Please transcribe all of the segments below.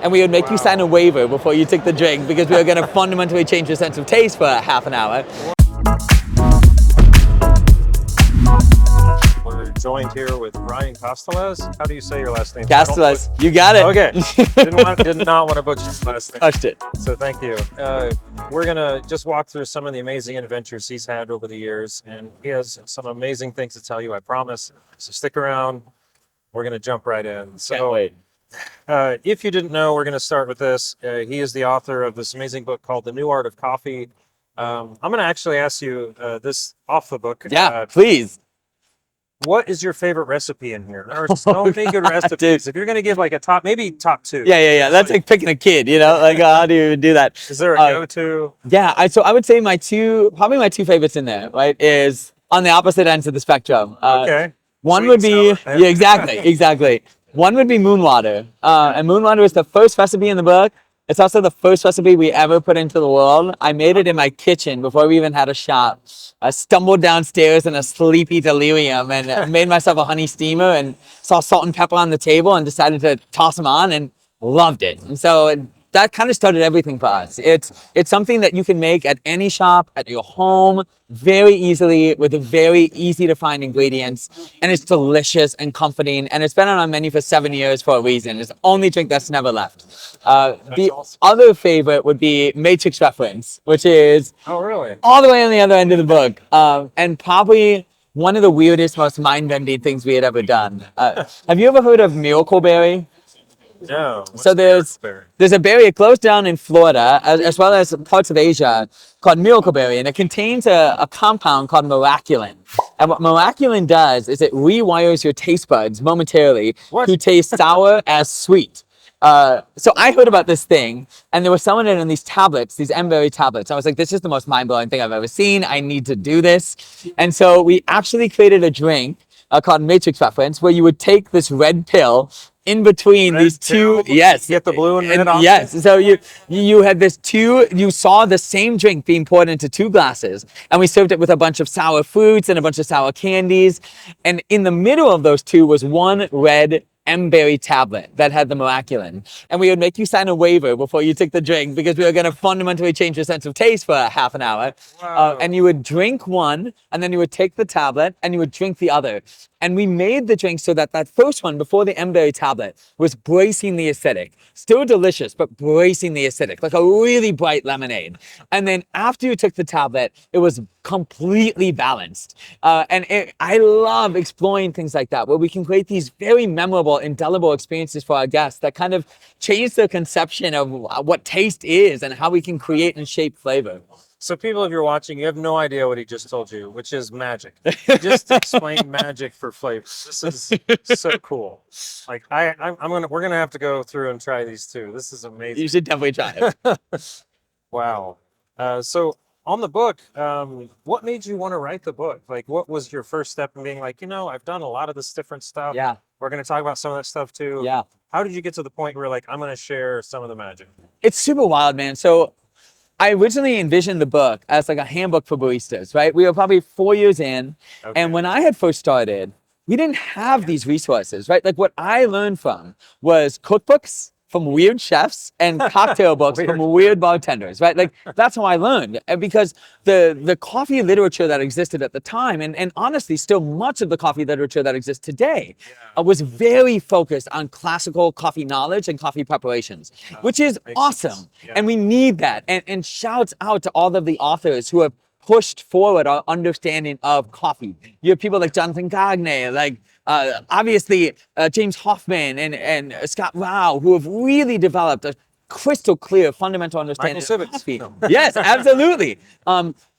And we would make you sign a waiver before you took the drink because we were going to fundamentally change your sense of taste for half an hour. We're joined here with Ryan Castalez. How do you say your last name? Castalez, you got it. Okay. Did not want to butcher your last name. Touched it. So thank you. We're going to just walk through some of the amazing adventures he's had over the years. And he has some amazing things to tell you, I promise. So stick around. We're going to jump right in. So, Can't wait. If you didn't know, we're going to start with this. He is the author of this amazing book called The New Art of Coffee. I'm going to actually ask you this off the book. Yeah, please. What is your favorite recipe in here? There are so many good recipes. If you're going to give like a top, maybe top two. Yeah. That's like picking a kid, you know? Like, how do you do that? Is there a go-to? Yeah, so I would say probably my two favorites in there, right, is on the opposite ends of the spectrum. Okay. One Sweet would be, and sour. yeah, exactly. One would be moon water. And moon water is the first recipe in the book. It's also the first recipe we ever put into the world. I made it in my kitchen before we even had a shop. I stumbled downstairs in a sleepy delirium and made myself a honey steamer and saw salt and pepper on the table and decided to toss them on and loved it. And so that kind of started everything for us. It's something that you can make at any shop, at your home, very easily with very easy to find ingredients. And it's delicious and comforting. And it's been on our menu for 7 years for a reason. It's the only drink that's never left. The awesome. other favorite would be Matrix Reference, which is Oh, really? all the way on the other end of the book. And probably one of the weirdest, most mind-bending things we had ever done. Have you ever heard of Miracle Berry? No. So there's a berry, it grows down in Florida, as well as parts of Asia, called miracle berry, and it contains a compound called miraculin. And what miraculin does is it rewires your taste buds momentarily to taste sour as sweet. So I heard about this thing, and they were selling it in these tablets, these M-berry tablets. I was like, this is the most mind-blowing thing I've ever seen. I need to do this. And so we actually created a drink called Matrix Reference, where you would take this red pill in between these two, yes, get the blue and red on. yes. So you had you saw the same drink being poured into two glasses, and we served it with a bunch of sour fruits and a bunch of sour candies, and in the middle of those two was one red M-berry tablet that had the miraculin. And we would make you sign a waiver before you took the drink because we were going to fundamentally change your sense of taste for half an hour. Wow. And you would drink one, and then you would take the tablet and you would drink the other. And we made the drink so that first one before the M-berry tablet was bracing the acidic. Still delicious, but bracing the acidic, like a really bright lemonade. And then after you took the tablet, it was completely balanced. I love exploring things like that, where we can create these very memorable, indelible experiences for our guests that kind of change their conception of what taste is and how we can create and shape flavor. So people, if you're watching, you have no idea what he just told you, which is magic. He just explained magic for flavors. This is so cool. Like we're gonna have to go through and try these too. This is amazing. You should definitely try it. Wow. So on the book, what made you want to write the book? Like, what was your first step in being like, I've done a lot of this different stuff. Yeah. We're gonna talk about some of that stuff too. Yeah. How did you get to the point where like, I'm gonna share some of the magic? It's super wild, man. So I originally envisioned the book as like a handbook for baristas, right? We were probably 4 years in. Okay. And when I had first started, we didn't have these resources, right? Like what I learned from was cookbooks from weird chefs and cocktail books from weird bartenders, right? Like that's how I learned, because the coffee literature that existed at the time, and honestly still much of the coffee literature that exists today, was very focused on classical coffee knowledge and coffee preparations, which is awesome. Yeah. And we need that. And shouts out to all of the authors who have pushed forward our understanding of coffee. You have people like Jonathan Gagne, like obviously James Hoffman and Scott Rao, who have really developed a crystal clear fundamental understanding of coffee. No. Yes, absolutely.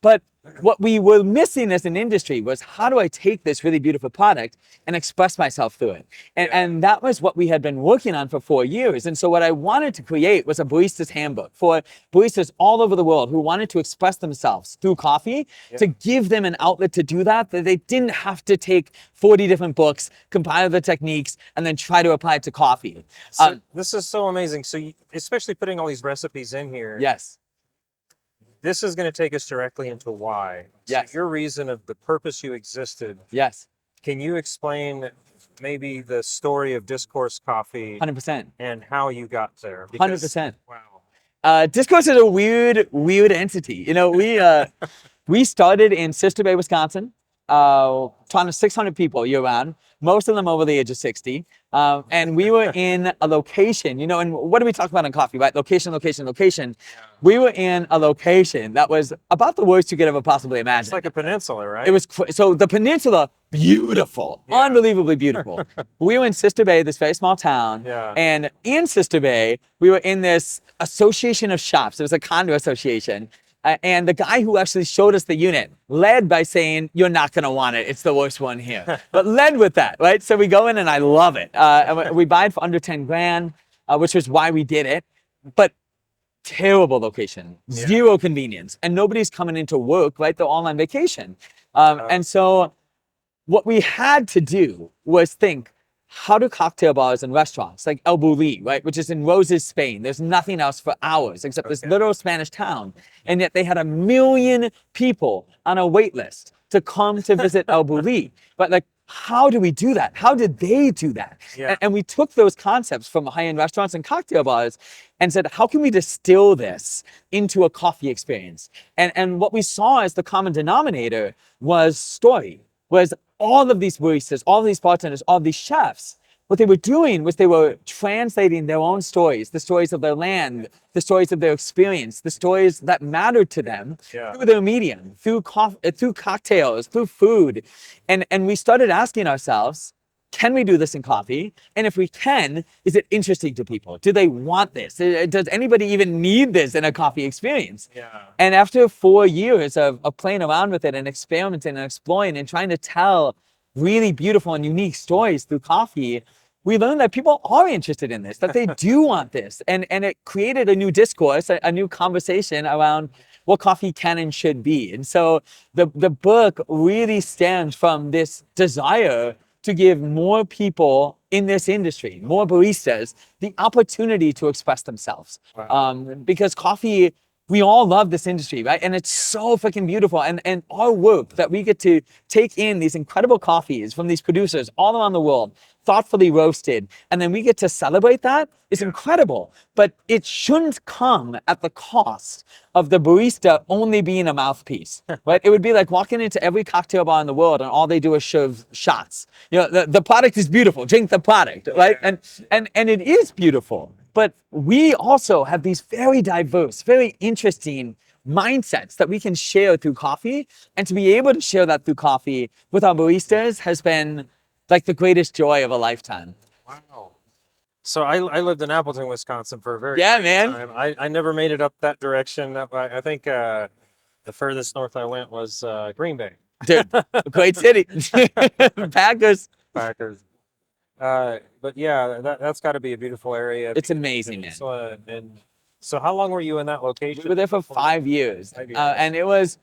But what we were missing as an industry was, how do I take this really beautiful product and express myself through it? And that was what we had been working on for 4 years. And so what I wanted to create was a barista's handbook for baristas all over the world who wanted to express themselves through coffee, to give them an outlet to do that they didn't have to take 40 different books, compile the techniques, and then try to apply it to coffee. So this is so amazing. So especially putting all these recipes in here. Yes. This is going to take us directly into why. Yes. So your reason of the purpose you existed. Yes. Can you explain maybe the story of Discourse Coffee 100%. and how you got there. 100%. Wow. Discourse is a weird entity. You know, we started in Sister Bay, Wisconsin, trying to 600 people year round, most of them over the age of 60. And we were in a location, you know, and what do we talk about in coffee, right? Location, location, location. Yeah. We were in a location that was about the worst you could ever possibly imagine. It's like a peninsula, right? It was, so the peninsula, beautiful, Yeah. unbelievably beautiful. We were in Sister Bay, this very small town. Yeah. And in Sister Bay, we were in this association of shops. It was a condo association. And the guy who actually showed us the unit led by saying, "You're not going to want it. It's the worst one here." But led with that, right? So we go in and I love it. And we buy it for under 10 grand, which was why we did it. But terrible location, Yeah. zero convenience, and nobody's coming into work, right? They're all on vacation. And so what we had to do was think, how do cocktail bars and restaurants like El Bulli, right, which is in Roses, Spain, there's nothing else for hours except this little Spanish town, and yet they had 1 million people on a wait list to come to visit El Bulli. But like, how do we do that? How did they do that? Yeah. And we took those concepts from high-end restaurants and cocktail bars and said, how can we distill this into a coffee experience? And what we saw as the common denominator was story, was all of these baristas, all of these bartenders, all of these chefs, what they were doing was they were translating their own stories, the stories of their land, the stories of their experience, the stories that mattered to them through their medium, through cocktails, through food. And we started asking ourselves, can we do this in coffee? And if we can, is it interesting to people? Do they want this? Does anybody even need this in a coffee experience? Yeah. And after 4 years of playing around with it and experimenting and exploring and trying to tell really beautiful and unique stories through coffee, we learned that people are interested in this, that they do want this. And it created a new discourse, a new conversation around what coffee can and should be. And so the book really stems from this desire to give more people in this industry, more baristas, the opportunity to express themselves. Wow. Because coffee, we all love this industry, right? And it's so freaking beautiful. And our work that we get to take in these incredible coffees from these producers all around the world, thoughtfully roasted, and then we get to celebrate that is incredible. But it shouldn't come at the cost of the barista only being a mouthpiece, right? It would be like walking into every cocktail bar in the world and all they do is serve shots. You know, the product is beautiful, drink the product, right? And it is beautiful. But we also have these very diverse, very interesting mindsets that we can share through coffee. And to be able to share that through coffee with our baristas has been like the greatest joy of a lifetime. Wow. So I lived in Appleton, Wisconsin for a very Yeah, long man. time. I never made it up that direction. I think the furthest north I went was Green Bay. Dude, great city. Packers. Packers. But yeah, that's got to be a beautiful area. It's amazing, man. And so how long were you in that location? We were there for 5 years. 5 years. And it was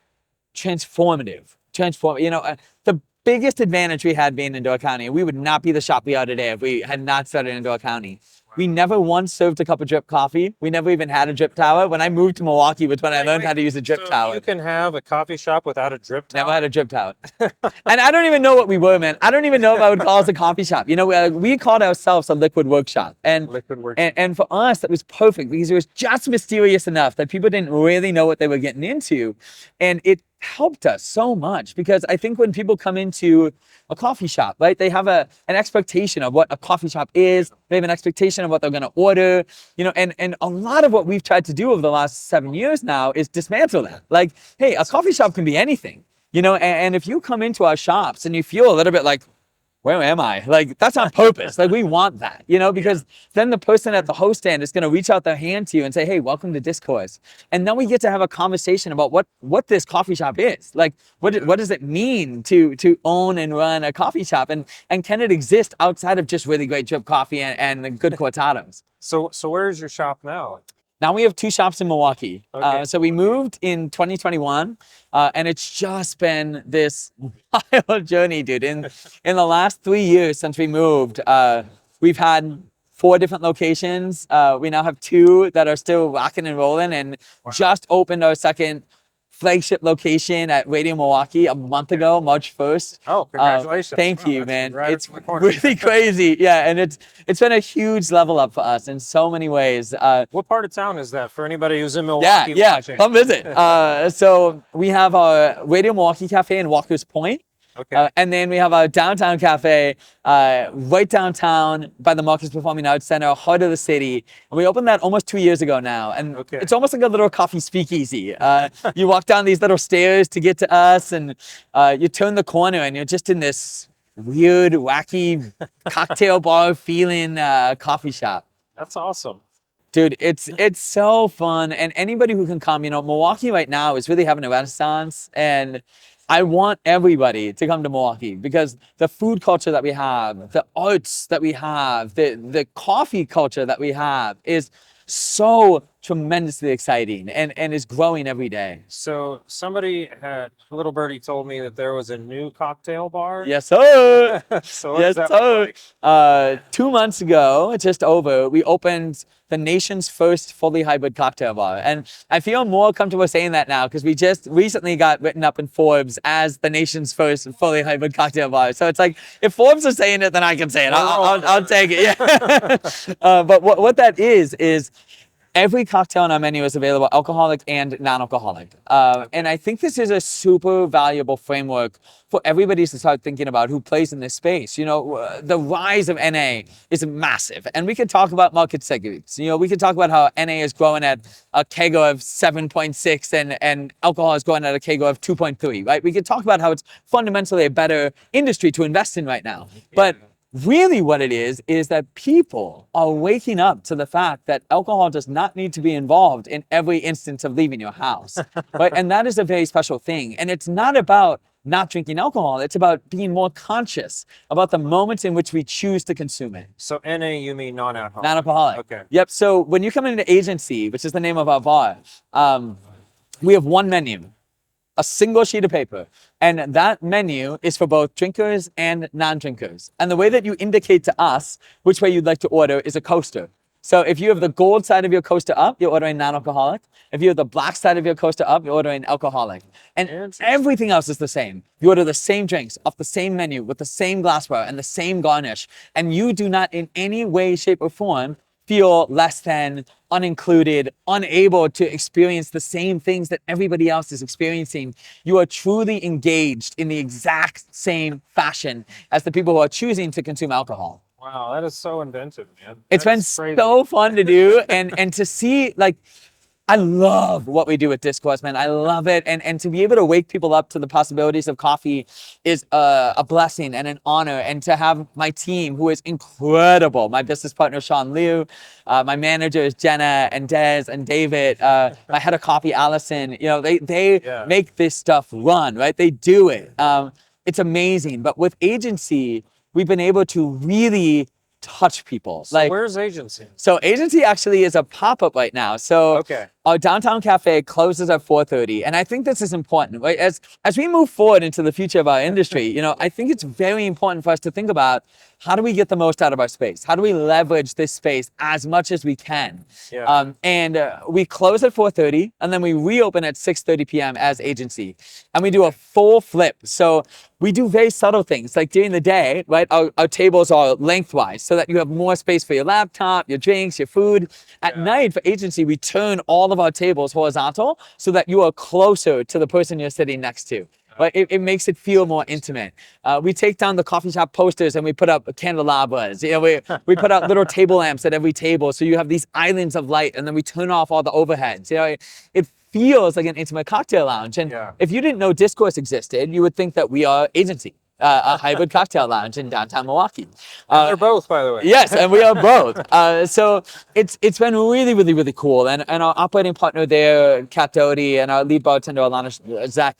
transformative. You know, the biggest advantage we had being in Door County, we would not be the shop we are today if we had not started in Door County. We never once served a cup of drip coffee. We never even had a drip tower. When I moved to Milwaukee was when I learned how to use a drip tower. You can have a coffee shop without a drip tower? Never had a drip tower. And I don't even know what we were, man. I don't even know if I would call us a coffee shop. You know, we called ourselves a liquid workshop. Liquid workshop. And for us, that was perfect because it was just mysterious enough that people didn't really know what they were getting into. And it helped us so much because I think when people come into a coffee shop, right, they have an expectation of what a coffee shop is. They have an expectation of what they're going to order, you know, and a lot of what we've tried to do over the last 7 years now is dismantle that. Like, hey, a coffee shop can be anything, you know, and if you come into our shops and you feel a little bit like, where am I? Like, that's on purpose. Like, we want that, you know, because then the person at the host stand is going to reach out their hand to you and say, hey, welcome to Discourse. And then we get to have a conversation about what this coffee shop is. Like, what does it mean to own and run a coffee shop? And can it exist outside of just really great drip coffee and good cortados? So where is your shop now? Now we have 2 shops in Milwaukee. Okay. So we moved in 2021, and it's just been this wild journey, dude. In the last 3 years since we moved, we've had 4 different locations. We now have 2 that are still rocking and rolling, and just opened our second flagship location at Radio Milwaukee a month ago, March 1st. Oh, congratulations. Thank Wow, you, that's man. right It's around the corner. really crazy. Yeah, and it's been a huge level up for us in so many ways. What part of town is that for anybody who's in Yeah, Milwaukee yeah, watching? come visit. So we have our Radio Milwaukee Cafe in Walker's Point. Okay. And then we have our downtown cafe right downtown by the Marcus Performing Arts Center, heart of the city. And we opened that almost 2 years ago now. And Okay. it's almost like a little coffee speakeasy. You walk down these little stairs to get to us, and you turn the corner and you're just in this weird, wacky cocktail bar feeling coffee shop. That's awesome. Dude, it's so fun, and anybody who can come, Milwaukee right now is really having a renaissance, and I want everybody to come to Milwaukee because the food culture that we have, the arts that we have, the coffee culture that we have is so tremendously exciting and is growing every day. So a little birdie told me that there was a new cocktail bar. Yes, sir. So what Yes, does that look sir. like? 2 months ago, just over, we opened the nation's first fully hybrid cocktail bar. And I feel more comfortable saying that now because we just recently got written up in Forbes as the nation's first fully hybrid cocktail bar. So it's like, if Forbes is saying it, then I can say it. I'll take it. Yeah. But what that is every cocktail on our menu is available alcoholic and non-alcoholic. And I think this is a super valuable framework for everybody to start thinking about who plays in this space. The rise of NA is massive. And we could talk about market segments. We could talk about how NA is growing at a CAGR of 7.6 and alcohol is growing at a CAGR of 2.3, right? We could talk about how it's fundamentally a better industry to invest in right now. But really what it is that people are waking up to the fact that alcohol does not need to be involved in every instance of leaving your house, right? And that is a very special thing. And it's not about not drinking alcohol. It's about being more conscious about the moments in which we choose to consume it. So NA, you mean non-alcoholic? Non-alcoholic. Okay. Yep. So when you come into Agency, which is the name of our bar, we have one menu, a single sheet of paper. And that menu is for both drinkers and non-drinkers. And the way that you indicate to us which way you'd like to order is a coaster. So if you have the gold side of your coaster up, you're ordering non-alcoholic. If you have the black side of your coaster up, you're ordering alcoholic. And everything else is the same. You order the same drinks off the same menu with the same glassware and the same garnish. And you do not in any way, shape, or form feel less than, unincluded, unable to experience the same things that everybody else is experiencing. You are truly engaged in the exact same fashion as the people who are choosing to consume alcohol. Wow, that is so inventive, man. It's been so fun to do and to see, like, I love what we do with Discourse, man. I love it. And to be able to wake people up to the possibilities of coffee is a blessing and an honor. And to have my team, who is incredible, my business partner, Sean Liu, my managers, Jenna and Des and David, my head of coffee, Allison, they make this stuff run, right? They do it. It's amazing. But with Agency, we've been able to really touch people. So where's Agency? So Agency actually is a pop-up right now. So our downtown cafe closes at 4:30. And I think this is important, right? As we move forward into the future of our industry, I think it's very important for us to think about how do we get the most out of our space? How do we leverage this space as much as we can? Yeah. We close at 4:30 and then we reopen at 6:30 p.m. as Agency. And we do a full flip. So we do very subtle things like during the day, right? Our tables are lengthwise so that you have more space for your laptop, your drinks, your food. At night for Agency, we turn all of our tables horizontal so that you are closer to the person you're sitting next to. Right? It makes it feel more intimate. We take down the coffee shop posters and we put up candelabras. We put out little table lamps at every table so you have these islands of light, and then we turn off all the overheads. It feels like an intimate cocktail lounge. And if you didn't know Discourse existed, you would think that we are Agency, a hybrid cocktail lounge in downtown Milwaukee. They're both, by the way. Yes, and we are both. So it's been really, really, really cool. And our operating partner there, Kat Doty, and our lead bartender, Alana Zach,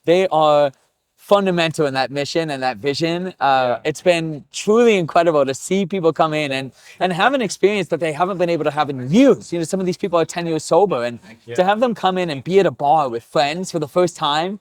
they are fundamental in that mission and that vision. It's been truly incredible to see people come in and have an experience that they haven't been able to have in years. Some of these people are 10 years sober, and to have them come in and be at a bar with friends for the first time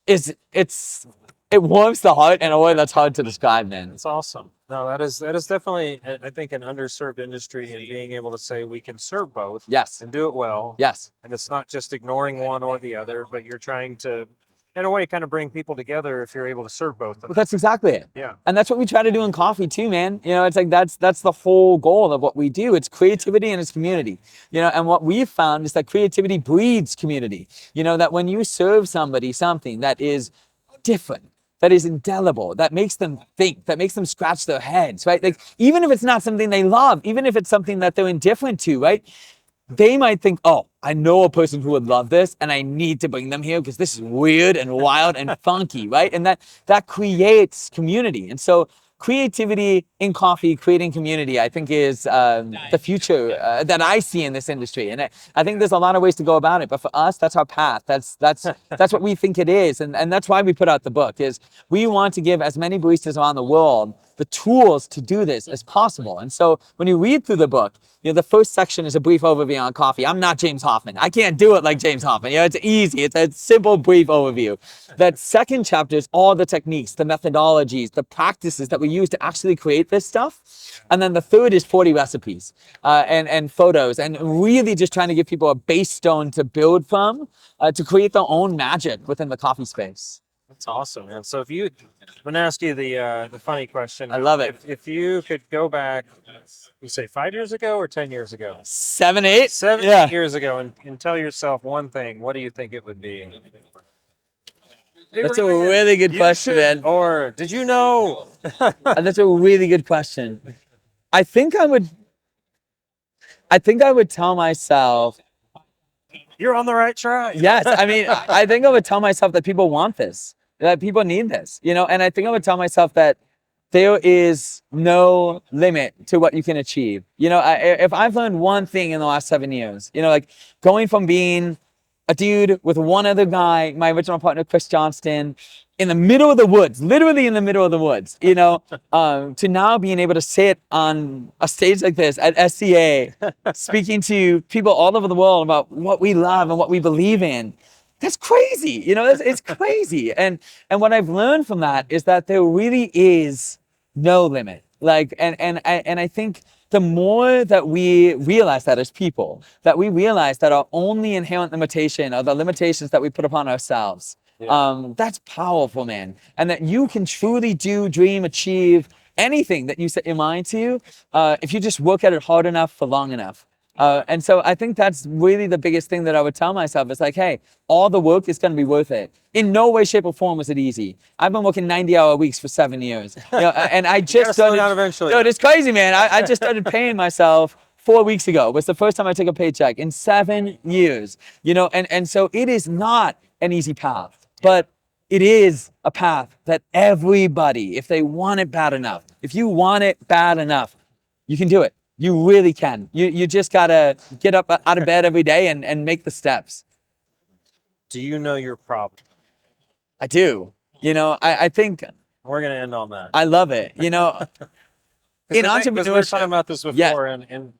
it's it warms the heart in a way that's hard to describe, man. It's awesome. No, that is definitely, I think, an underserved industry, and being able to say we can serve both Yes. and do it well. Yes. And it's not just ignoring one or the other, but you're trying to, in a way, kind of bring people together if you're able to serve both of Well, them. that's exactly it. Yeah. And that's what we try to do in coffee too, man. You know, it's like that's the whole goal of what we do. It's creativity and it's community. You know, and what we've found is that creativity breeds community. You know, that when you serve somebody something that is different, that is indelible, that makes them think, that makes them scratch their heads, right? Like, even if it's not something they love, even if it's something that they're indifferent to, right? They might think, oh, I know a person who would love this and I need to bring them here because this is weird and wild and funky, right? And that creates community. And so creativity in coffee, creating community, I think is the future that I see in this industry. And I think there's a lot of ways to go about it, but for us, that's our path. That's what we think it is. And that's why we put out the book, is we want to give as many baristas around the world the tools to do this as possible. And so when you read through the book, you know, the first section is a brief overview on coffee. I'm not James Hoffman. I can't do it like James Hoffman. You know, it's easy. It's a simple, brief overview. That second chapter is all the techniques, the methodologies, the practices that we use to actually create this stuff. And then the third is 40 recipes and photos, and really just trying to give people a base stone to build from to create their own magic within the coffee space. That's awesome, man. So if you, I'm gonna ask you the funny question. I love it. If you could go back, you say 5 years ago or 10 years ago? 7, 8? 7 Yeah. years ago, and tell yourself one thing. What do you think it would be? That's a really good You question, should- man. Or did you know? That's a really good question. I think I would tell myself, You're on the right track. yes. I mean, I think I would tell myself that people want this, that people need this, you know, and I think I would tell myself that there is no limit to what you can achieve. You know, if I've learned one thing in the last 7 years, you know, like going from being a dude with one other guy, my original partner, Chris Johnston, in the middle of the woods, literally in the middle of the woods, you know, to now being able to sit on a stage like this at SCA, speaking to people all over the world about what we love and what we believe in. That's crazy. You know, it's crazy. And what I've learned from that is that there really is no limit. Like, and I think the more that we realize that as people, that we realize that our only inherent limitation are the limitations that we put upon ourselves. Yeah. That's powerful, man. And that you can truly do, dream, achieve anything that you set your mind to if you just work at it hard enough for long enough. And so I think that's really the biggest thing that I would tell myself. It's like, hey, all the work is going to be worth it. In no way, shape, or form was it easy. I've been working 90-hour weeks for 7 years. You know, and I just slow started. down eventually. Dude, it's crazy, man. I just started paying myself 4 weeks ago. It was the first time I took a paycheck in 7 years. You know, and so it is not an easy path, but it is a path that everybody, if they want it bad enough, if you want it bad enough, you can do it. You really can. You just gotta get up out of bed every day and make the steps. Do you know your problem? I do. You know, I think We're gonna end on that. I love it. You know, in Because we were talking entrepreneurship, about this before, Yeah. and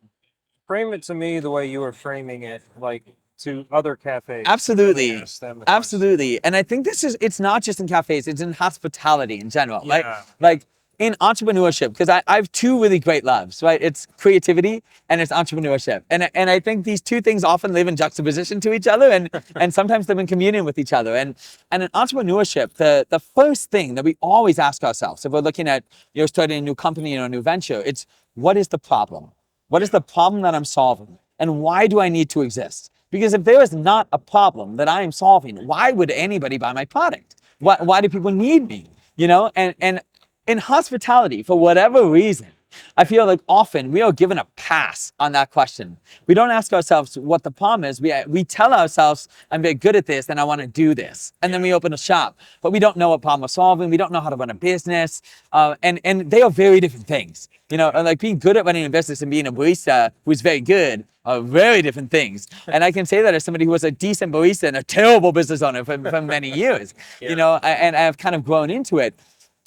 frame it to me the way you were framing it, like to other cafes. absolutely, Ask them the question. absolutely. And I think it's not just in cafes, it's in hospitality in general. Yeah. Like in entrepreneurship, because I have two really great loves, right? It's creativity and it's entrepreneurship. And I think these two things often live in juxtaposition to each other and sometimes live in communion with each other. And in entrepreneurship, the first thing that we always ask ourselves, if we're looking at, you know, starting a new company or a new venture, it's what is the problem? What is the problem that I'm solving? And why do I need to exist? Because if there is not a problem that I am solving, why would anybody buy my product? Why do people need me? You know, and in hospitality, for whatever reason, I feel like often we are given a pass on that question. We don't ask ourselves what the problem is. We tell ourselves, I'm very good at this and I want to do this. And then we open a shop, but we don't know what problem we're solving. We don't know how to run a business. And they are very different things. You know, like being good at running a business and being a barista who's very good are very different things. And I can say that as somebody who was a decent barista and a terrible business owner for many years, you know, and I've kind of grown into it.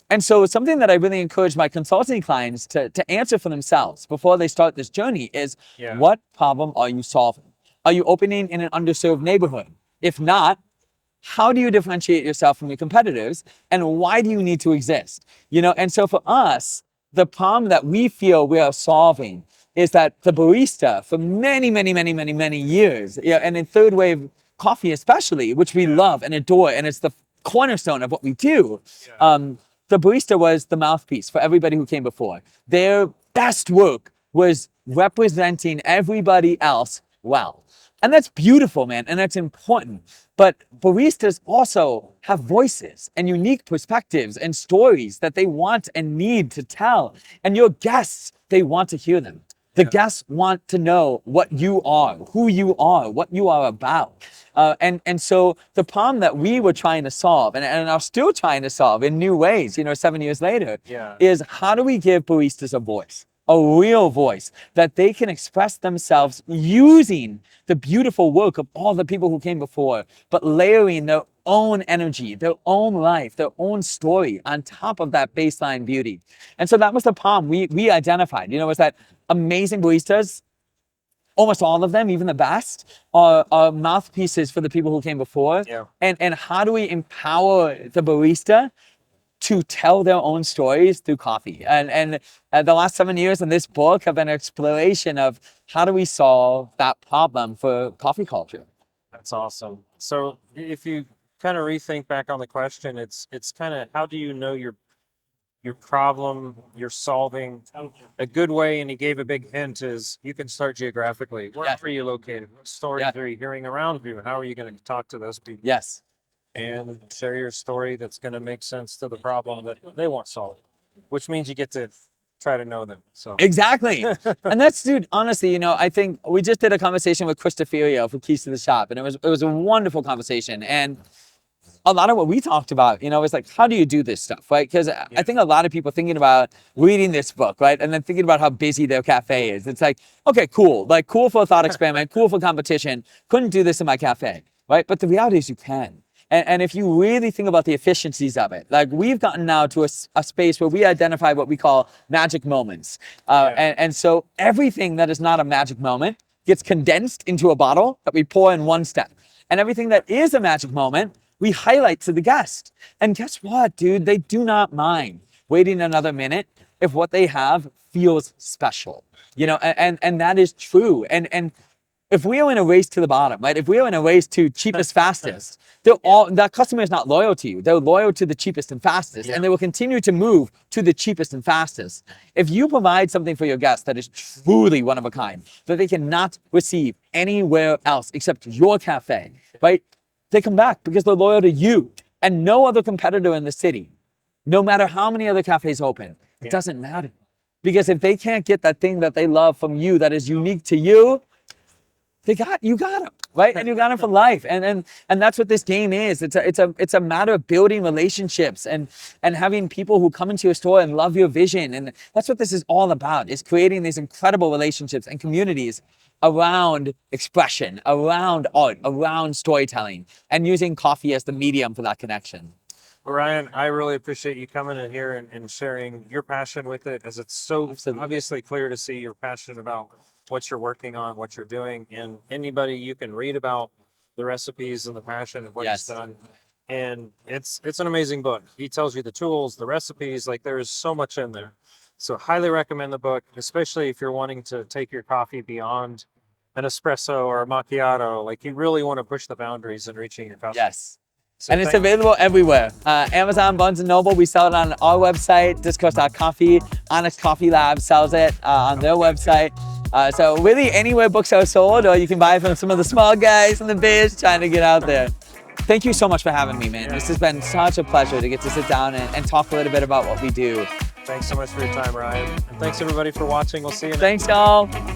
And so something that I really encourage my consulting clients to answer for themselves before they start this journey is, what problem are you solving? Are you opening in an underserved neighborhood? If not, how do you differentiate yourself from your competitors, and why do you need to exist? You know, and so for us, the problem that we feel we are solving is that the barista for many years, yeah, and in third wave coffee especially, which we love and adore, and it's the cornerstone of what we do. The barista was the mouthpiece for everybody who came before. Their best work was representing everybody else well. And that's beautiful, man, and that's important. But baristas also have voices and unique perspectives and stories that they want and need to tell. And your guests, they want to hear them. The guests want to know what you are, who you are, what you are about. And so the problem that we were trying to solve, and are still trying to solve in new ways, you know, 7 years later, is how do we give baristas a voice? A real voice that they can express themselves using the beautiful work of all the people who came before, but layering their own energy, their own life, their own story on top of that baseline beauty. And so that was the problem we identified, you know, was that amazing baristas, almost all of them, even the best, are mouthpieces for the people who came before. And how do we empower the barista to tell their own stories through coffee? And the last 7 years in this book have been an exploration of how do we solve that problem for coffee culture. That's awesome. So if you kind of rethink back on the question, it's kind of, how do you know your problem you're solving? A good way, and he gave a big hint, is you can start geographically. Where are you located? What stories are you hearing around you? How are you going to talk to those people? Yes. And share your story that's going to make sense to the problem that they want solved, which means you get to try to know them. So exactly. And that's, dude, honestly, you know, I think we just did a conversation with Christopherio for Keys to the Shop, and it was a wonderful conversation. And a lot of what we talked about, you know, is like, how do you do this stuff, right? Because I think a lot of people thinking about reading this book, right? And then thinking about how busy their cafe is. It's like, okay, cool. Like, cool for a thought experiment, cool for competition. Couldn't do this in my cafe, right? But the reality is you can. And if you really think about the efficiencies of it, like we've gotten now to a space where we identify what we call magic moments. And so everything that is not a magic moment gets condensed into a bottle that we pour in one step. And everything that is a magic moment, we highlight to the guest. And guess what, dude? They do not mind waiting another minute if what they have feels special, you know, and that is true. And if we are in a race to the bottom, right? If we are in a race to cheapest, fastest, that customer is not loyal to you. They're loyal to the cheapest and fastest, and they will continue to move to the cheapest and fastest. If you provide something for your guests that is truly one of a kind, that they cannot receive anywhere else except your cafe, right? They come back because they're loyal to you and no other competitor in the city. No matter how many other cafes open, it doesn't matter. Because if they can't get that thing that they love from you that is unique to you, you got them, right? And you got them for life. And that's what this game is. It's a matter of building relationships and having people who come into your store and love your vision. And that's what this is all about, is creating these incredible relationships and communities around expression, around art, around storytelling, and using coffee as the medium for that connection. Well, Ryan, I really appreciate you coming in here and sharing your passion with it, as it's so obviously clear to see you're passionate about what you're working on, what you're doing, and anybody, you can read about the recipes and the passion of what he's done. And it's an amazing book. He tells you the tools, the recipes, like there is so much in there. So highly recommend the book, especially if you're wanting to take your coffee beyond an espresso or a macchiato. Like you really want to push the boundaries in reaching your customers. Yes. So and it's available everywhere. Amazon, Barnes & Noble, we sell it on our website, Discourse.coffee. Onyx Coffee Lab sells it on their website. So really anywhere books are sold, or you can buy from some of the small guys in the biz trying to get out there. Thank you so much for having me, man. This has been such a pleasure to get to sit down and talk a little bit about what we do. Thanks so much for your time, Ryan. And thanks everybody for watching. We'll see you next time. Thanks, y'all.